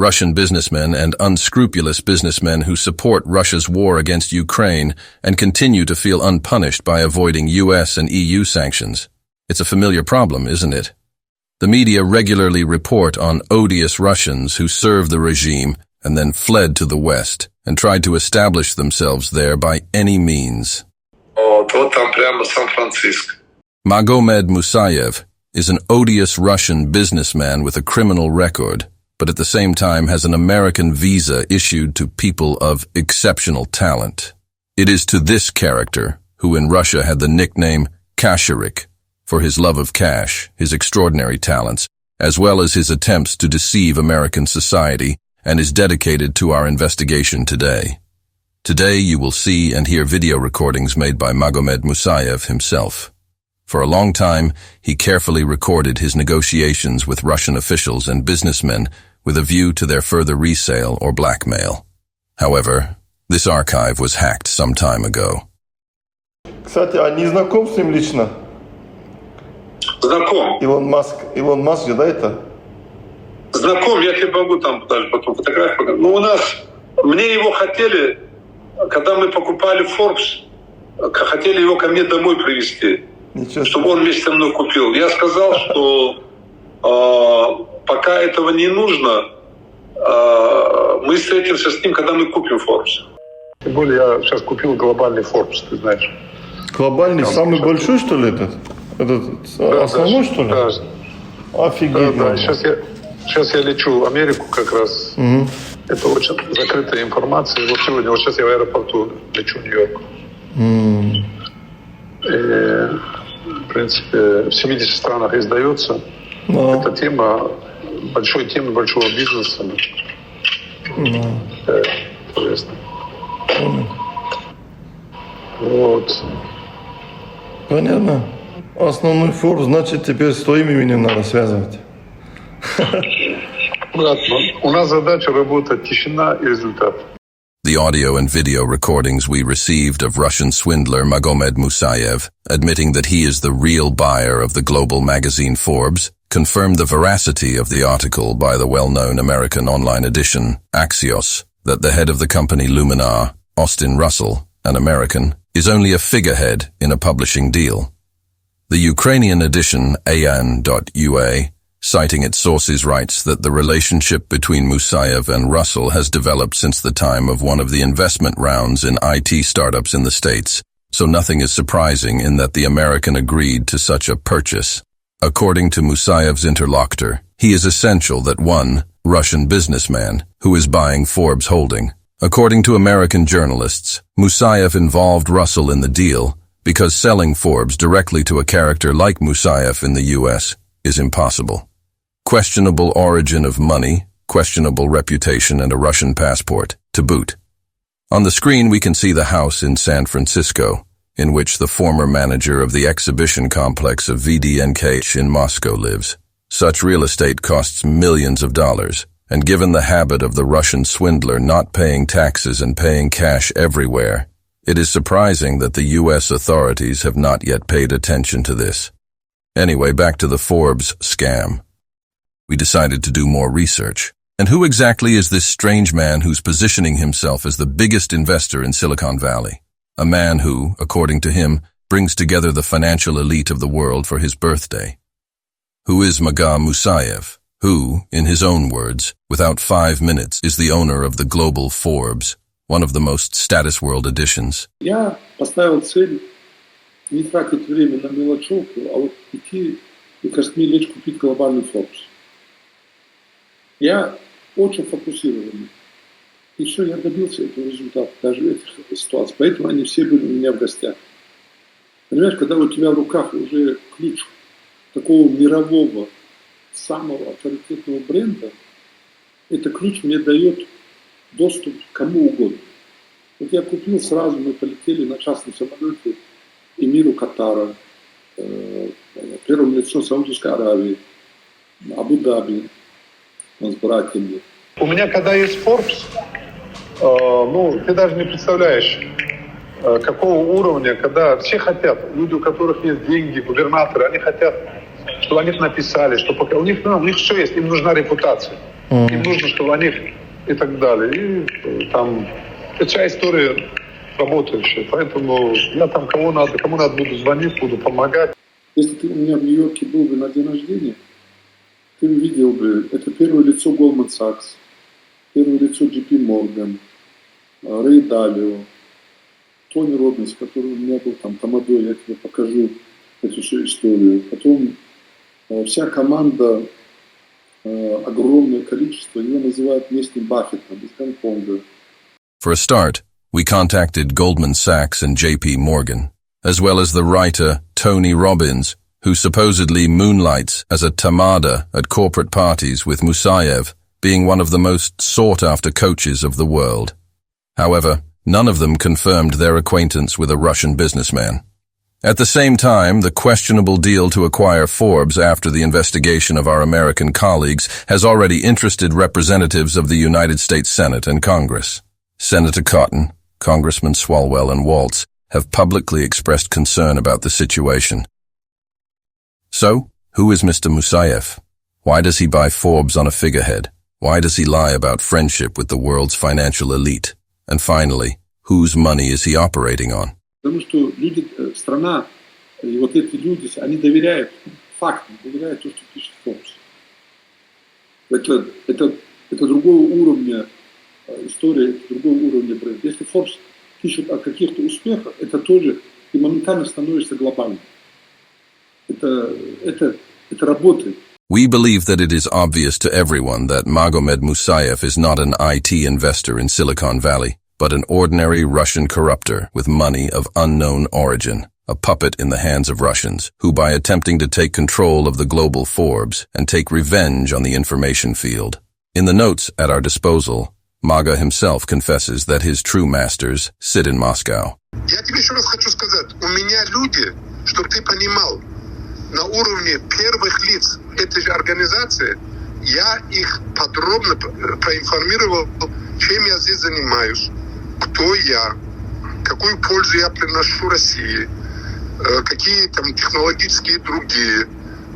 Russian businessmen and unscrupulous businessmen who support Russia's war against Ukraine and continue to feel unpunished by avoiding US and EU sanctions. It's a familiar problem, isn't it? The media regularly report on odious Russians who served the regime and then fled to the West and tried to establish themselves there by any means. Magomed Musaev is an odious Russian businessman with a criminal record, but at the same time has an American visa issued to people of exceptional talent. It is to this character, who in Russia had the nickname Kasherik, for his love of cash, his extraordinary talents, as well as his attempts to deceive American society, and is dedicated to our investigation today. Today you will see and hear video recordings made by Magomed Musaev himself. For a long time, he carefully recorded his negotiations with Russian officials and businessmen with a view to their further resale or blackmail. However, this archive was hacked some time ago. Кстати, а не знаком с ним лично? Знаком. Илон Маск же, да, это? Знаком, я тебе могу там даже потом фотографию показать. Ну, у нас, мне его хотели, когда мы покупали Forbes, хотели его ко мне домой привезти, чтобы он вместе со мной купил. Я сказал, что пока этого не нужно, мы встретимся с ним, когда мы купим Forbes. Тем более я сейчас купил глобальный Forbes, ты знаешь. Глобальный, самый большой, что ли, этот? Этот да, основной, что ли? Да. Офигеть. Да. Сейчас я лечу в Америку как раз. Угу. Это очень закрытая информация. Вот сегодня, вот сейчас я в аэропорту лечу в Нью-Йорк. И, в принципе, в 70 странах издается. Это тема, большой темы большого бизнеса. Интересно. Вот. Понятно. Основной Forbes, значит, теперь с твоим именем надо связывать. У нас задача работать тишина и результат. The audio and video recordings we received of Russian swindler Magomed Musaev, admitting that he is the real buyer of the global magazine Forbes, confirmed the veracity of the article by the well-known American online edition, Axios, that the head of the company Luminar, Austin Russel, an American, is only a figurehead in a publishing deal. The Ukrainian edition, AN.UA, citing its sources, writes that the relationship between Musaev and Russell has developed since the time of one of the investment rounds in IT startups in the States, so nothing is surprising in that the American agreed to such a purchase. According to Musaev's interlocutor, he is essential that one Russian businessman who is buying Forbes holding. According to American journalists, Musaev involved Russell in the deal because selling Forbes directly to a character like Musaev in the U.S. is impossible. Questionable origin of money, questionable reputation, and a Russian passport, to boot. On the screen we can see the house in San Francisco, in which the former manager of the exhibition complex of VDNK in Moscow lives. Such real estate costs millions of dollars, and given the habit of the Russian swindler not paying taxes and paying cash everywhere, it is surprising that the U.S. authorities have not yet paid attention to this. Anyway, back to the Forbes scam. We decided to do more research. And who exactly is this strange man who's positioning himself as the biggest investor in Silicon Valley? A man who, according to him, brings together the financial elite of the world for his birthday. Who is Magomed Musaev, who, in his own words, without 5 minutes, is the owner of the global Forbes, one of the most status world editions. Я поставил цель не тратить время на мелочевку, а вот идти и кажется, мне лечь купить глобальный Forbes. Я очень фокусированный. И все, я добился этого результата, даже в этих ситуациях. Поэтому они все были у меня в гостях. Понимаешь, когда у тебя в руках уже ключ такого мирового, самого авторитетного бренда, этот ключ мне дает доступ к кому угодно. Вот я купил сразу, мы полетели на частном самолете Эмиру Катара, первому лицу Саудовской Аравии, Абу Даби, с братьями. У меня, когда есть Forbes, ты даже не представляешь, какого уровня, когда все хотят, люди, у которых есть деньги, губернаторы, они хотят, чтобы они написали, что пока у них все есть, им нужна репутация. Им нужно, чтобы они и так далее. И там это вся история работающая. Поэтому я там кому надо буду звонить, буду помогать. Если ты у меня в Нью-Йорке был бы на день рождения, ты увидел бы, это первое лицо Goldman Sachs, первое лицо JP Morgan, Рэй Далио, Тони Роббинс, который у меня был там тамадой, я тебе покажу эту всю историю. Потом вся команда, огромное количество, его называют местным Баффетом из Гонконга. For a start, we contacted Goldman Sachs and JP Morgan, as well as the writer Tony Robbins, who supposedly moonlights as a tamada at corporate parties with Musaev being one of the most sought-after coaches of the world. However, none of them confirmed their acquaintance with a Russian businessman. At the same time, the questionable deal to acquire Forbes after the investigation of our American colleagues has already interested representatives of the United States Senate and Congress. Senator Cotton, Congressman Swalwell and Waltz have publicly expressed concern about the situation. So, who is Mr. Musaev? Why does he buy Forbes on a figurehead? Why does he lie about friendship with the world's financial elite? And finally, whose money is he operating on? Потому что люди, страна, и вот эти люди, они доверяют фактам, доверяют то, что пишет Forbes. Это другого уровня история, другого уровня бренд. Если Forbes пишет о каких-то успехах, это тоже и моментально становится глобальным. Это работает. We believe that it is obvious to everyone that Magomed Musaev is not an IT investor in Silicon Valley, but an ordinary Russian corrupter with money of unknown origin, a puppet in the hands of Russians, who by attempting to take control of the global Forbes and take revenge on the information field. In the notes at our disposal, Maga himself confesses that his true masters sit in Moscow. Я тебе еще раз хочу сказать, у меня люди, чтобы ты понимал, на уровне первых лиц этой же организации, я их подробно проинформировал, чем я здесь занимаюсь, кто я, какую пользу я приношу России, какие там технологические другие.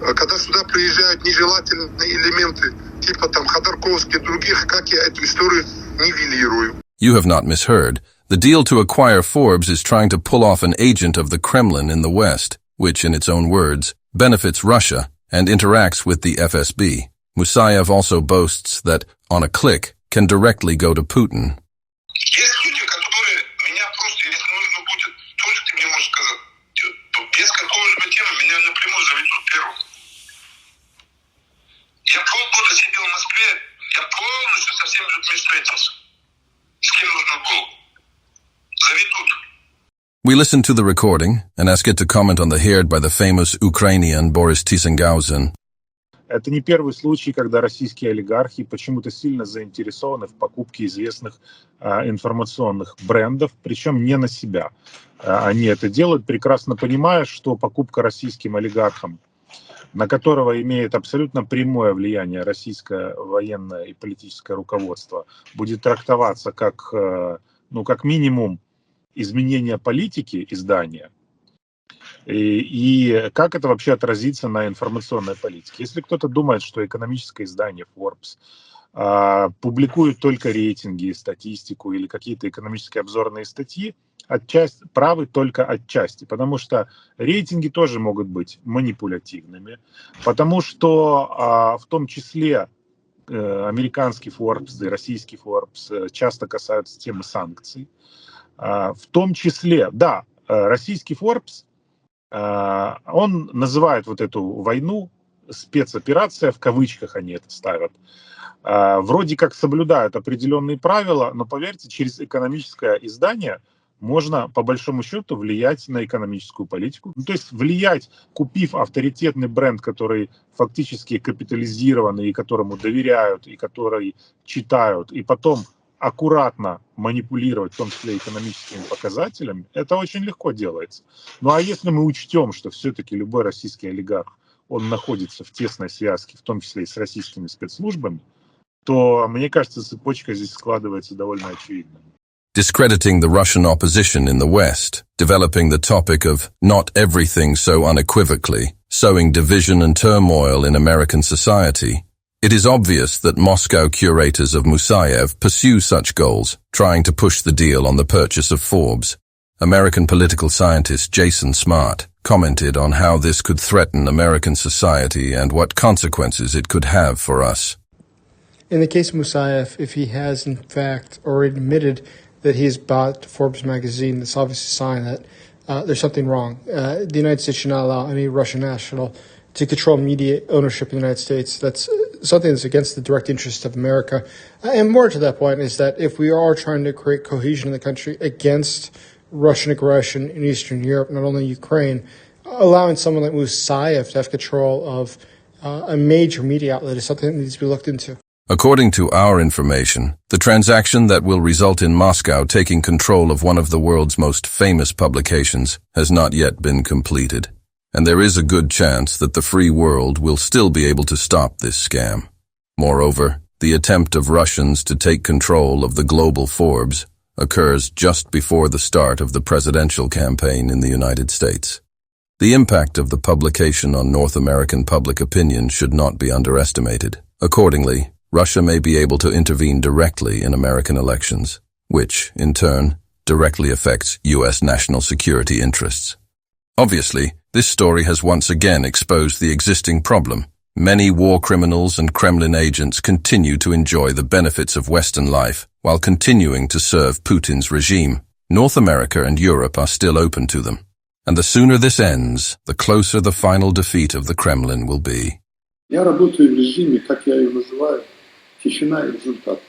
Когда сюда приезжают нежелательные элементы, типа там Ходорковских, других, как я эту историю нивелирую. You have not misheard. The deal to acquire Forbes is trying to pull off an agent of the Kremlin in the West, which, in its own words, benefits Russia and interacts with the FSB. Musaev also boasts that, on a click, can directly go to Putin. Есть люди, которые меня просто, если нужно будет, тоже ты мне можешь сказать, без какого-либо темы меня напрямую заведут первым. Я полгода сидел в Москве, я полностью со всеми людьми встретился. С кем нужно было. Заведут. We listen to the recording and ask it to comment on the heard by the famous Ukrainian Boris Tysengausen. Это не первый случай, когда российские олигархи почему-то сильно заинтересованы в покупке известных информационных брендов, причем не на себя. Они это делают, прекрасно понимая, что покупка российским олигархом, на которого имеет абсолютно прямое влияние российское военное и политическое руководство, будет трактоваться как, как минимум изменение политики издания. И как это вообще отразится на информационной политике? Если кто-то думает, что экономическое издание Forbes публикует только рейтинги, статистику или какие-то экономические обзорные статьи, отчасти правы только отчасти, потому что рейтинги тоже могут быть манипулятивными, потому что в том числе американский Forbes и российский Forbes часто касаются темы санкций. В том числе, да, российский Forbes, он называет вот эту войну спецоперация, в кавычках они это ставят. Вроде как соблюдают определенные правила, но поверьте, через экономическое издание можно по большому счету влиять на экономическую политику. То есть влиять, купив авторитетный бренд, который фактически капитализированный, и которому доверяют, и который читают, и потом аккуратно манипулировать, в том числе экономическими показателями, это очень легко делается. Ну а если мы учтем, что все-таки любой российский олигарх, он находится в тесной связке, в том числе и с российскими спецслужбами, то, мне кажется, цепочка здесь складывается довольно очевидно. Discrediting the Russian opposition in the West, developing the topic of not everything so unequivocally, sowing division and turmoil in American society, It is obvious that Moscow curators of Musaev pursue such goals, trying to push the deal on the purchase of Forbes. American political scientist Jason Smart commented on how this could threaten American society and what consequences it could have for us. In the case of Musaev, if he has in fact already admitted that he has bought Forbes magazine, that's obviously a sign that there's something wrong. The United States should not allow any Russian national to control media ownership in the United States. That's something that's against the direct interest of America. And more to that point is that if we are trying to create cohesion in the country against Russian aggression in Eastern Europe, not only Ukraine, allowing someone like Musaev to have control of a major media outlet is something that needs to be looked into. According to our information, the transaction that will result in Moscow taking control of one of the world's most famous publications has not yet been completed, and there is a good chance that the free world will still be able to stop this scam. Moreover, the attempt of Russians to take control of the global Forbes occurs just before the start of the presidential campaign in the United States. The impact of the publication on North American public opinion should not be underestimated. Accordingly, Russia may be able to intervene directly in American elections, which, in turn, directly affects U.S. national security interests. Obviously, this story has once again exposed the existing problem. Many war criminals and Kremlin agents continue to enjoy the benefits of Western life while continuing to serve Putin's regime. North America and Europe are still open to them. And the sooner this ends, the closer the final defeat of the Kremlin will be. Я работаю в режиме, как я его называю, тишина и результат.